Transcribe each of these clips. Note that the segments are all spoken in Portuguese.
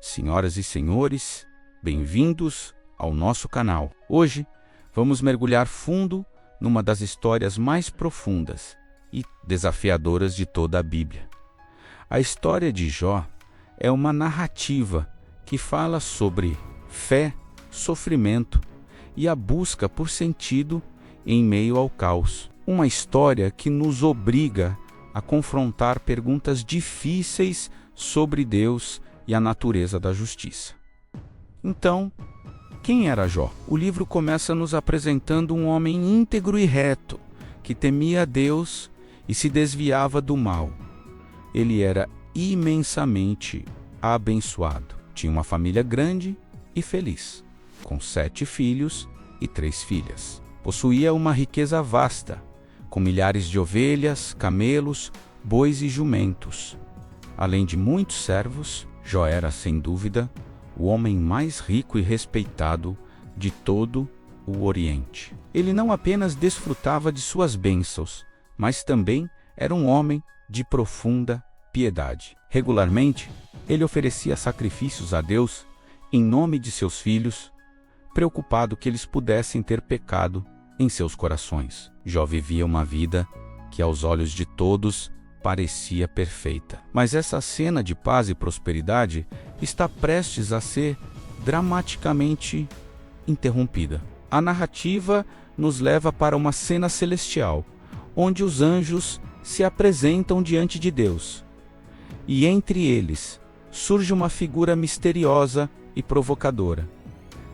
Senhoras e senhores, bem-vindos ao nosso canal. Hoje vamos mergulhar fundo numa das histórias mais profundas e desafiadoras de toda a Bíblia. A história de Jó é uma narrativa que fala sobre fé, sofrimento e a busca por sentido em meio ao caos. Uma história que nos obriga a confrontar perguntas difíceis sobre Deus e a natureza da justiça. Então, quem era Jó? O livro começa nos apresentando um homem íntegro e reto, que temia a Deus e se desviava do mal. Ele era imensamente abençoado. Tinha uma família grande e feliz, com 7 filhos e 3 filhas. Possuía uma riqueza vasta, com milhares de ovelhas, camelos, bois e jumentos. Além de muitos servos, Jó era, sem dúvida, o homem mais rico e respeitado de todo o Oriente. Ele não apenas desfrutava de suas bênçãos, mas também era um homem de profunda piedade. Regularmente, ele oferecia sacrifícios a Deus em nome de seus filhos, preocupado que eles pudessem ter pecado em seus corações. Jó vivia uma vida que, aos olhos de todos, parecia perfeita. Mas essa cena de paz e prosperidade está prestes a ser dramaticamente interrompida. A narrativa nos leva para uma cena celestial, onde os anjos se apresentam diante de Deus. E entre eles surge uma figura misteriosa e provocadora: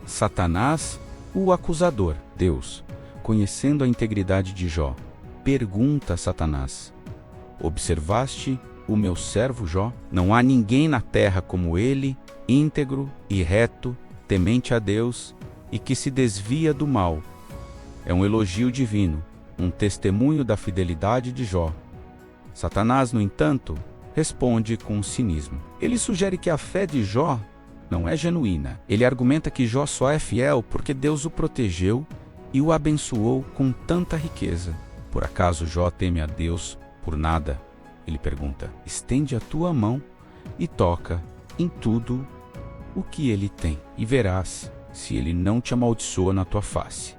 Satanás, o acusador. Deus, conhecendo a integridade de Jó, pergunta a Satanás: observaste o meu servo Jó? Não há ninguém na terra como ele, íntegro e reto, temente a Deus e que se desvia do mal. É um elogio divino, um testemunho da fidelidade de Jó. Satanás, no entanto, responde com cinismo. Ele sugere que a fé de Jó não é genuína. Ele argumenta que Jó só é fiel porque Deus o protegeu e o abençoou com tanta riqueza. Por acaso Jó teme a Deus por nada? Ele pergunta. Estende a tua mão e toca em tudo o que ele tem, e verás se ele não te amaldiçoa na tua face.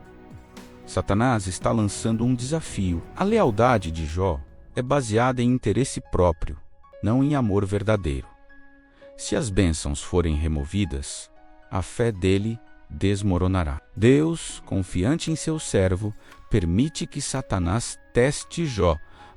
Satanás está lançando um desafio. A lealdade de Jó é baseada em interesse próprio, não em amor verdadeiro. Se as bênçãos forem removidas, a fé dele desmoronará. Deus, confiante em seu servo, permite que Satanás teste Jó,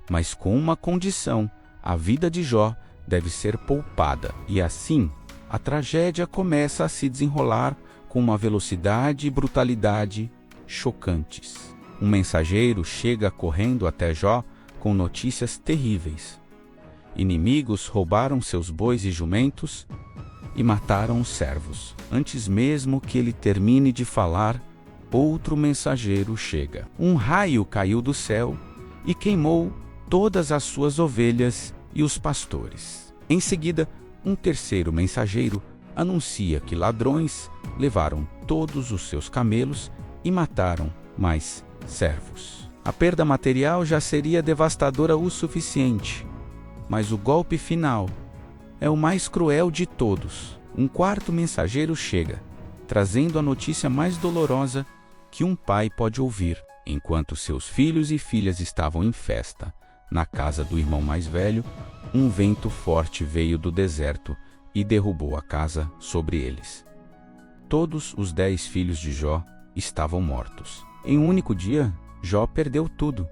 mas com uma condição: a vida de Jó deve ser poupada. E assim, a tragédia começa a se desenrolar com uma velocidade e brutalidade chocantes. Um mensageiro chega correndo até Jó com notícias terríveis. Inimigos roubaram seus bois e jumentos e mataram os servos. Antes mesmo que ele termine de falar, outro mensageiro chega. Um raio caiu do céu e queimou todas as suas ovelhas e os pastores. Em seguida, um terceiro mensageiro anuncia que ladrões levaram todos os seus camelos e mataram mais servos. A perda material já seria devastadora o suficiente, mas o golpe final é o mais cruel de todos. Um quarto mensageiro chega, trazendo a notícia mais dolorosa que um pai pode ouvir. Enquanto seus filhos e filhas estavam em festa na casa do irmão mais velho, um vento forte veio do deserto e derrubou a casa sobre eles. Todos os 10 filhos de Jó estavam mortos. Em um único dia, Jó perdeu tudo: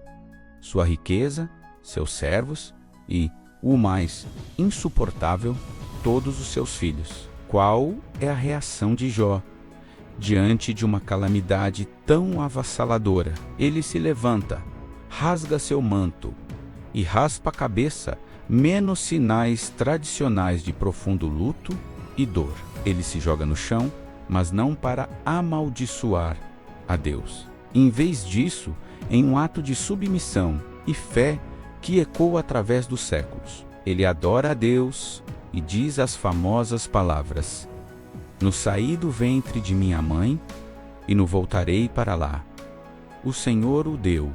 sua riqueza, seus servos e, o mais insuportável, todos os seus filhos. Qual é a reação de Jó diante de uma calamidade tão avassaladora? Ele se levanta, rasga seu manto e raspa a cabeça, menos sinais tradicionais de profundo luto e dor. Ele se joga no chão, mas não para amaldiçoar a Deus. Em vez disso, em um ato de submissão e fé que ecoa através dos séculos, ele adora a Deus e diz as famosas palavras: no saí do ventre de minha mãe e no voltarei para lá. O Senhor o deu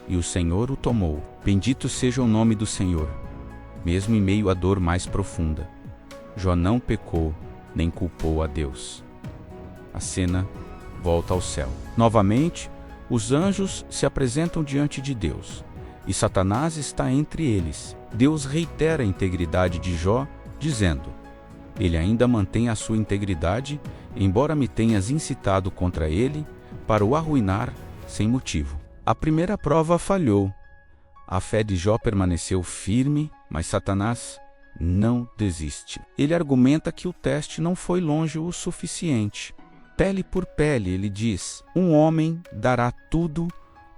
e o Senhor o tomou. Bendito seja o nome do Senhor. Mesmo em meio à dor mais profunda, Jó não pecou nem culpou a Deus. A cena volta ao céu. Novamente, os anjos se apresentam diante de Deus, e Satanás está entre eles. Deus reitera a integridade de Jó, dizendo: ele ainda mantém a sua integridade, embora me tenhas incitado contra ele para o arruinar sem motivo. A primeira prova falhou. A fé de Jó permaneceu firme, mas Satanás não desiste. Ele argumenta que o teste não foi longe o suficiente. Pele por pele, ele diz: um homem dará tudo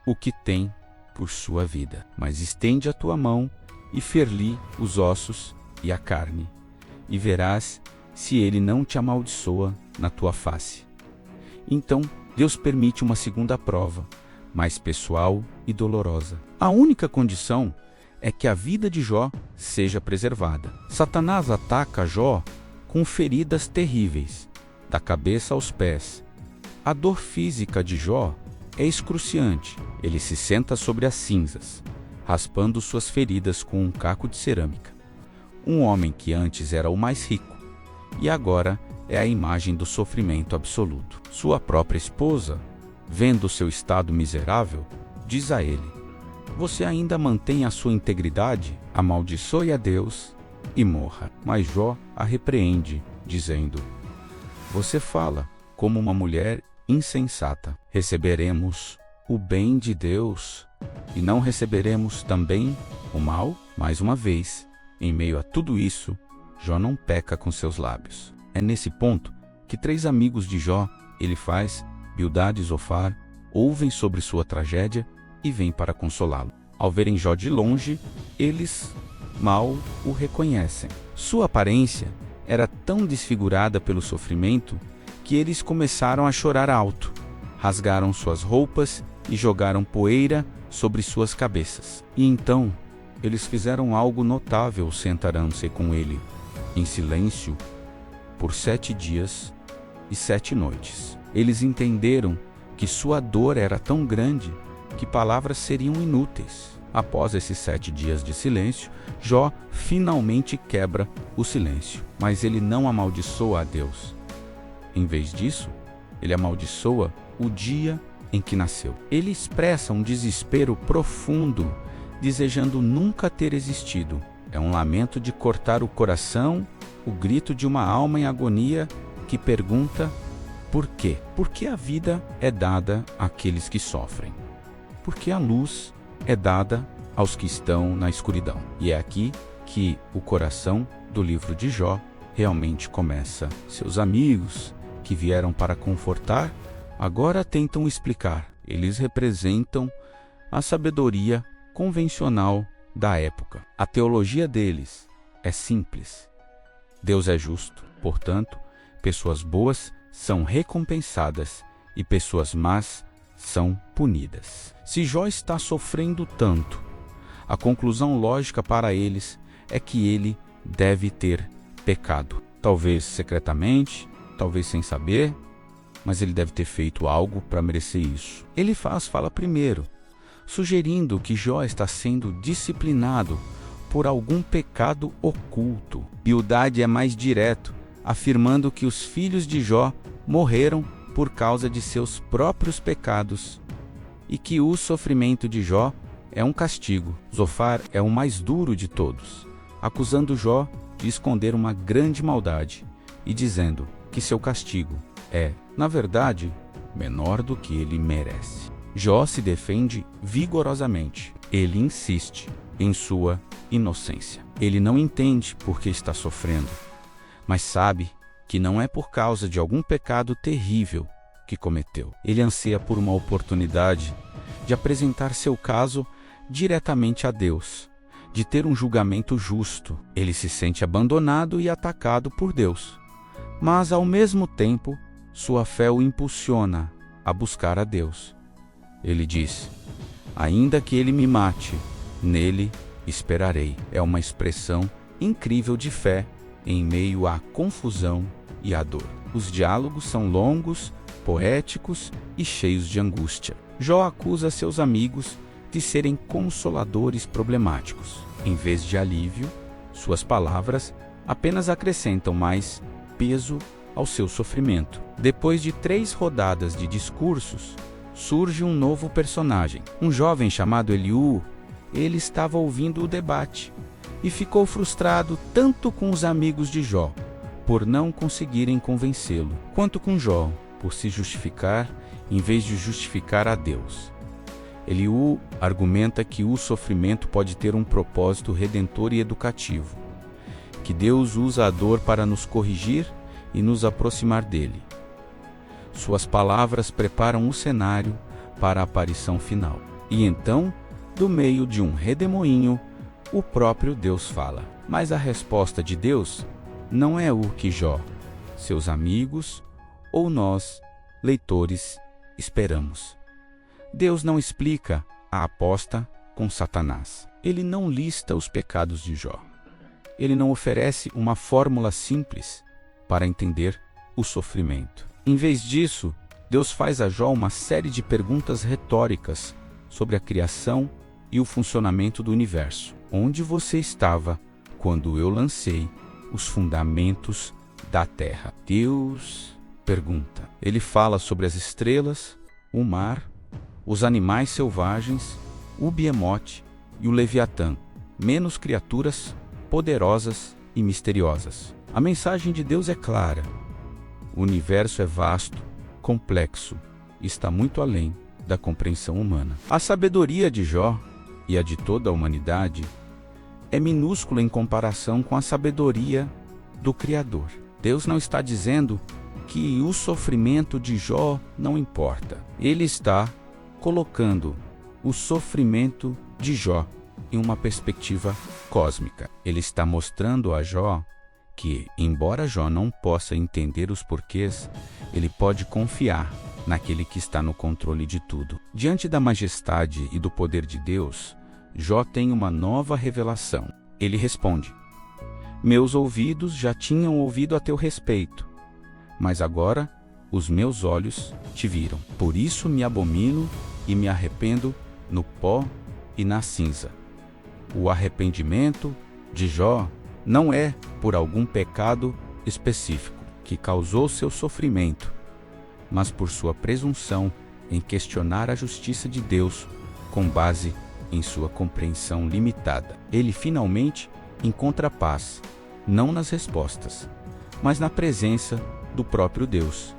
o que tem por sua vida, mas estende a tua mão e fer-lhe os ossos e a carne, e verás se ele não te amaldiçoa na tua face. Então, Deus permite uma segunda prova, mais pessoal e dolorosa. A única condição é que a vida de Jó seja preservada. Satanás ataca Jó com feridas terríveis, da cabeça aos pés. A dor física de Jó é excruciante. Ele se senta sobre as cinzas, raspando suas feridas com um caco de cerâmica. Um homem que antes era o mais rico, e agora é a imagem do sofrimento absoluto. Sua própria esposa, vendo seu estado miserável, diz a ele: você ainda mantém a sua integridade? Amaldiçoe a Deus e morra. Mas Jó a repreende, dizendo: você fala como uma mulher insensata. Receberemos o bem de Deus e não receberemos também o mal? Mais uma vez, em meio a tudo isso, Jó não peca com seus lábios. É nesse ponto que 3 amigos de Jó, Elifaz, Bildade e Zofar, ouvem sobre sua tragédia e vêm para consolá-lo. Ao verem Jó de longe, eles mal o reconhecem. Sua aparência era tão desfigurada pelo sofrimento que eles começaram a chorar alto, rasgaram suas roupas e jogaram poeira sobre suas cabeças. E então, eles fizeram algo notável, sentaram-se com ele, em silêncio, por 7 dias e 7 noites. Eles entenderam que sua dor era tão grande que palavras seriam inúteis. Após esses 7 dias de silêncio, Jó finalmente quebra o silêncio. Mas ele não amaldiçoa a Deus. Em vez disso, ele amaldiçoa o dia em que nasceu. Ele expressa um desespero profundo, desejando nunca ter existido. É um lamento de cortar o coração, o grito de uma alma em agonia que pergunta: por quê? Por que a vida é dada àqueles que sofrem? Por que a luz é dada aos que estão na escuridão? E é aqui que o coração do livro de Jó realmente começa. Seus amigos, que vieram para confortar, agora tentam explicar. Eles representam a sabedoria convencional da época. A teologia deles é simples. Deus é justo, portanto, pessoas boas são recompensadas e pessoas más são punidas. Se Jó está sofrendo tanto, a conclusão lógica para eles é que ele deve ter pecado. Talvez secretamente, talvez sem saber, mas ele deve ter feito algo para merecer isso. Elifaz fala primeiro, sugerindo que Jó está sendo disciplinado por algum pecado oculto. Bildade é mais direto, afirmando que os filhos de Jó morreram por causa de seus próprios pecados e que o sofrimento de Jó é um castigo. Zofar é o mais duro de todos, acusando Jó de esconder uma grande maldade e dizendo que seu castigo é, na verdade, menor do que ele merece. Jó se defende vigorosamente. Ele insiste em sua inocência. Ele não entende por que está sofrendo, mas sabe que não é por causa de algum pecado terrível que cometeu. Ele anseia por uma oportunidade de apresentar seu caso diretamente a Deus, de ter um julgamento justo. Ele se sente abandonado e atacado por Deus, mas ao mesmo tempo, sua fé o impulsiona a buscar a Deus. Ele diz: ainda que ele me mate, nele esperarei. É uma expressão incrível de fé em meio à confusão e à dor. Os diálogos são longos, poéticos e cheios de angústia. Jó acusa seus amigos de serem consoladores problemáticos. Em vez de alívio, suas palavras apenas acrescentam mais peso ao seu sofrimento. Depois de 3 rodadas de discursos, surge um novo personagem, um jovem chamado Eliú. Ele estava ouvindo o debate e ficou frustrado tanto com os amigos de Jó, por não conseguirem convencê-lo, quanto com Jó, por se justificar em vez de justificar a Deus. Eliú argumenta que o sofrimento pode ter um propósito redentor e educativo, que Deus usa a dor para nos corrigir e nos aproximar dele. Suas palavras preparam o cenário para a aparição final. E então, do meio de um redemoinho, o próprio Deus fala. Mas a resposta de Deus não é o que Jó, seus amigos ou nós, leitores, esperamos. Deus não explica a aposta com Satanás. Ele não lista os pecados de Jó. Ele não oferece uma fórmula simples para entender o sofrimento. Em vez disso, Deus faz a Jó uma série de perguntas retóricas sobre a criação e o funcionamento do universo. Onde você estava quando eu lancei os fundamentos da terra? Deus pergunta. Ele fala sobre as estrelas, o mar, os animais selvagens, o Behemoth e o Leviatã, menos criaturas poderosas e misteriosas. A mensagem de Deus é clara. O universo é vasto, complexo e está muito além da compreensão humana. A sabedoria de Jó e a de toda a humanidade é minúscula em comparação com a sabedoria do Criador. Deus não está dizendo que o sofrimento de Jó não importa. Ele está colocando o sofrimento de Jó em uma perspectiva cósmica. Ele está mostrando a Jó que, embora Jó não possa entender os porquês, ele pode confiar naquele que está no controle de tudo. Diante da majestade e do poder de Deus, Jó tem uma nova revelação. Ele responde: meus ouvidos já tinham ouvido a teu respeito, mas agora os meus olhos te viram. Por isso me abomino e me arrependo no pó e na cinza. O arrependimento de Jó não é por algum pecado específico que causou seu sofrimento, mas por sua presunção em questionar a justiça de Deus com base em sua compreensão limitada. Ele finalmente encontra paz, não nas respostas, mas na presença do próprio Deus.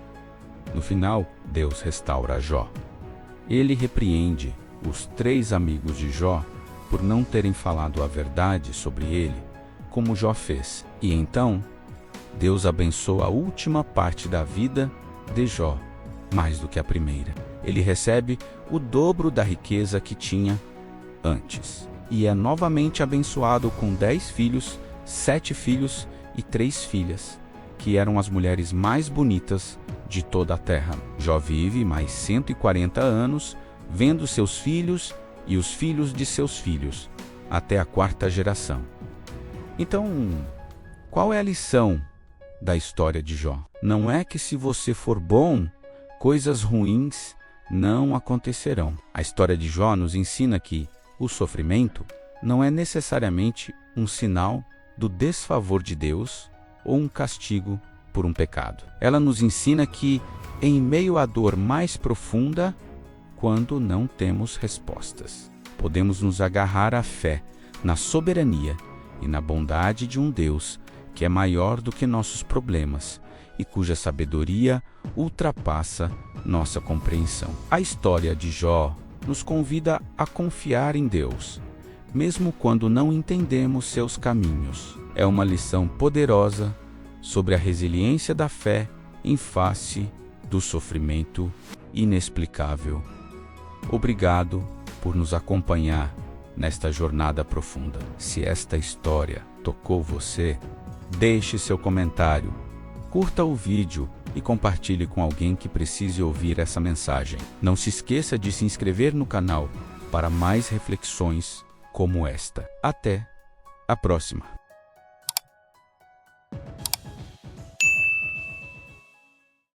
No final, Deus restaura Jó. Ele repreende os 3 amigos de Jó por não terem falado a verdade sobre ele, como Jó fez. E então, Deus abençoa a última parte da vida de Jó, mais do que a primeira. Ele recebe o dobro da riqueza que tinha antes. E é novamente abençoado com 10 filhos, 7 filhos e 3 filhas, que eram as mulheres mais bonitas de toda a terra. Jó vive mais 140 anos, vendo seus filhos e os filhos de seus filhos, até a 4ª geração. Então, qual é a lição da história de Jó? Não é que se você for bom, coisas ruins não acontecerão. A história de Jó nos ensina que o sofrimento não é necessariamente um sinal do desfavor de Deus ou um castigo por um pecado. Ela nos ensina que, em meio à dor mais profunda, quando não temos respostas, podemos nos agarrar à fé, na soberania e na bondade de um Deus que é maior do que nossos problemas e cuja sabedoria ultrapassa nossa compreensão. A história de Jó nos convida a confiar em Deus, mesmo quando não entendemos seus caminhos. É uma lição poderosa sobre a resiliência da fé em face do sofrimento inexplicável. Obrigado por nos acompanhar nesta jornada profunda. Se esta história tocou você, deixe seu comentário, curta o vídeo e compartilhe com alguém que precise ouvir essa mensagem. Não se esqueça de se inscrever no canal para mais reflexões como esta. Até a próxima!